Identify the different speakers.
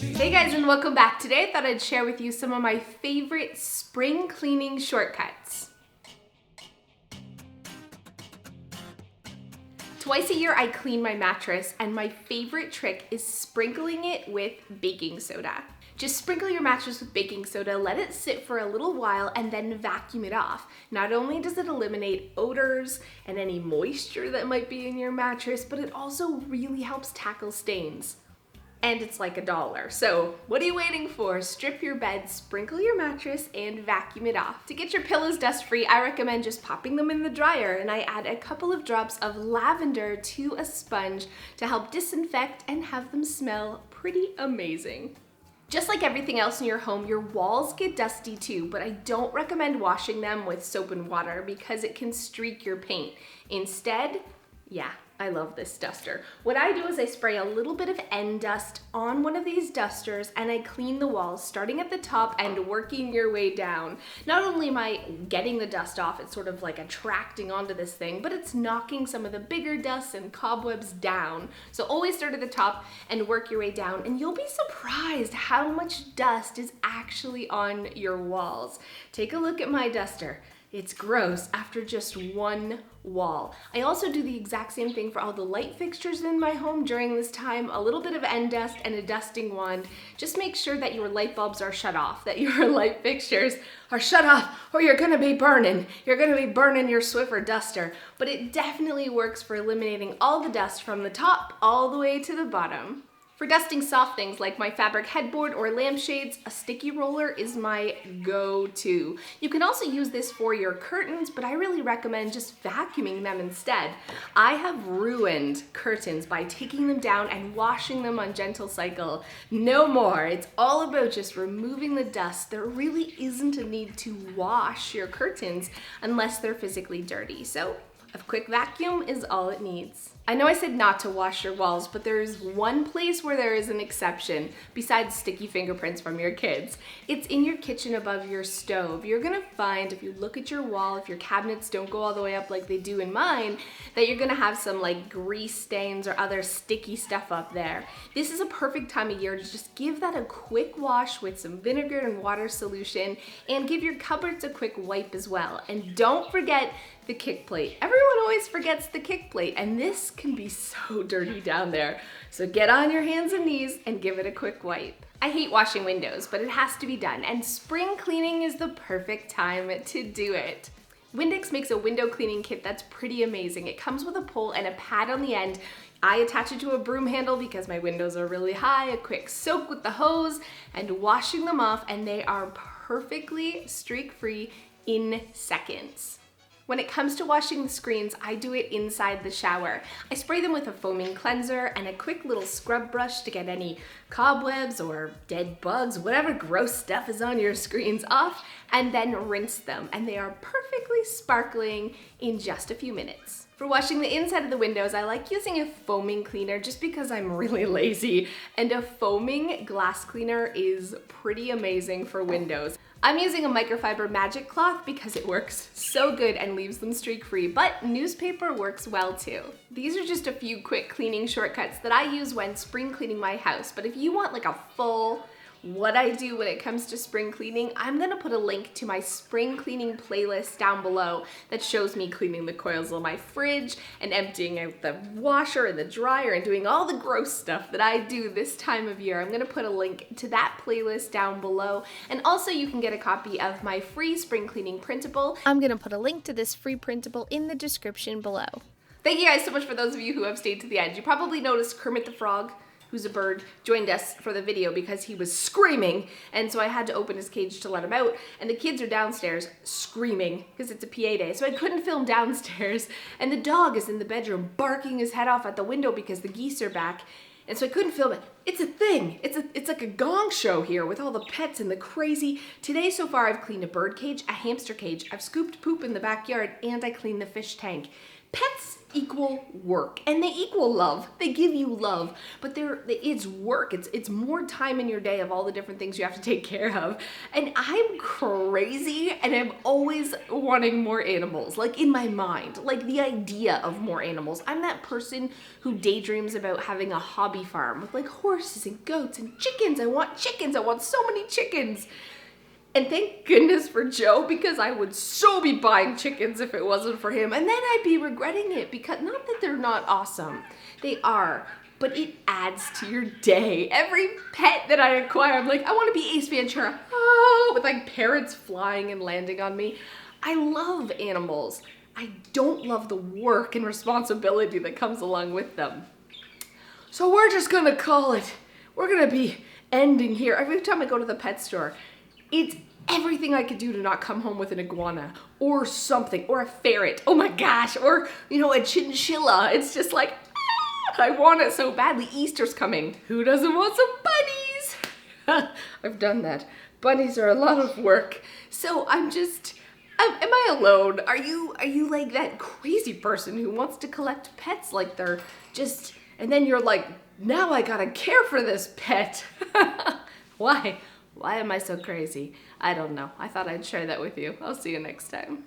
Speaker 1: Hey guys, and welcome back. Today I thought I'd share with you some of my favorite spring cleaning shortcuts. Twice a year I clean my mattress, and my favorite trick is sprinkling it with baking soda. Just sprinkle your mattress with baking soda, let it sit for a little while, and then vacuum it off. Not only does it eliminate odors and any moisture that might be in your mattress, but it also really helps tackle stains. And it's like $1. So what are you waiting for? Strip your bed, sprinkle your mattress, and vacuum it off. To get your pillows dust-free, I recommend just popping them in the dryer, and I add a couple of drops of lavender to a sponge to help disinfect and have them smell pretty amazing. Just like everything else in your home, your walls get dusty too, but I don't recommend washing them with soap and water because it can streak your paint. Instead, I love this duster. What I do is I spray a little bit of end dust on one of these dusters and I clean the walls, starting at the top and working your way down. Not only am I getting the dust off, it's sort of like attracting onto this thing, but it's knocking some of the bigger dust and cobwebs down. So always start at the top and work your way down, and you'll be surprised how much dust is actually on your walls. Take a look at my duster. It's gross after just one wall. I also do the exact same thing for all the light fixtures in my home during this time. A little bit of end dust and a dusting wand. Just make sure that your light bulbs are shut off, that your light fixtures are shut off, or you're gonna be burning. You're gonna be burning your Swiffer duster. But it definitely works for eliminating all the dust from the top all the way to the bottom. For dusting soft things like my fabric headboard or lampshades, a sticky roller is my go-to. You can also use this for your curtains, but I really recommend just vacuuming them instead. I have ruined curtains by taking them down and washing them on gentle cycle. No more. It's all about just removing the dust. There really isn't a need to wash your curtains unless they're physically dirty. So a quick vacuum is all it needs. I know I said not to wash your walls, but there is one place where there is an exception besides sticky fingerprints from your kids. It's in your kitchen above your stove. You're gonna find, if you look at your wall, if your cabinets don't go all the way up like they do in mine, that you're gonna have some like grease stains or other sticky stuff up there. This is a perfect time of year to just give that a quick wash with some vinegar and water solution, and give your cupboards a quick wipe as well. And don't forget the kick plate. Everyone always forgets the kick plate, and this can be so dirty down there. So get on your hands and knees and give it a quick wipe. I hate washing windows, but it has to be done, and spring cleaning is the perfect time to do it. Windex makes a window cleaning kit that's pretty amazing. It comes with a pole and a pad on the end. I attach it to a broom handle because my windows are really high. A quick soak with the hose and washing them off, and they are perfectly streak-free in seconds. When it comes to washing the screens, I do it inside the shower. I spray them with a foaming cleanser and a quick little scrub brush to get any cobwebs or dead bugs, whatever gross stuff is on your screens off, and then rinse them, and they are perfectly sparkling in just a few minutes. For washing the inside of the windows, I like using a foaming cleaner just because I'm really lazy, and a foaming glass cleaner is pretty amazing for windows. I'm using a microfiber magic cloth because it works so good and leaves them streak-free, but newspaper works well too. These are just a few quick cleaning shortcuts that I use when spring cleaning my house, but if you want like a full what I do when it comes to spring cleaning, I'm gonna put a link to my spring cleaning playlist down below that shows me cleaning the coils on my fridge and emptying out the washer and the dryer and doing all the gross stuff that I do this time of year. I'm gonna put a link to that playlist down below, and also you can get a copy of my free spring cleaning printable. I'm gonna put a link to this free printable in the description below. Thank you guys so much for those of you who have stayed to the end. You probably noticed Kermit the Frog, who's a bird, joined us for the video because he was screaming, and so I had to open his cage to let him out, and the kids are downstairs screaming because it's a PA day, so I couldn't film downstairs, and the dog is in the bedroom barking his head off at the window because the geese are back, and so I couldn't film it. It's a thing. It's like a gong show here with all the pets and the crazy. Today so far I've cleaned a bird cage, a hamster cage, I've scooped poop in the backyard, and I cleaned the fish tank. Pets equal work, and they equal love. They give you love, but it's work. It's more time in your day of all the different things you have to take care of. And I'm crazy, and I'm always wanting more animals, like in my mind, like the idea of more animals. I'm that person who daydreams about having a hobby farm with like horses and goats and chickens. I want chickens. I want so many chickens. And thank goodness for Joe, because I would so be buying chickens if it wasn't for him. And then I'd be regretting it, because not that they're not awesome. They are, but it adds to your day. Every pet that I acquire, I'm like, I want to be Ace Ventura. Oh, with like parrots flying and landing on me. I love animals. I don't love the work and responsibility that comes along with them. So we're just gonna call it. We're gonna be ending here. Every time I go to the pet store, it's everything I could do to not come home with an iguana or something, or a ferret, oh my gosh, or, a chinchilla. It's just like, I want it so badly. Easter's coming. Who doesn't want some bunnies? I've done that. Bunnies are a lot of work. So am I alone? Are you like that crazy person who wants to collect pets like they're just, and then you're like, now I gotta care for this pet. Why? Why am I so crazy? I don't know. I thought I'd share that with you. I'll see you next time.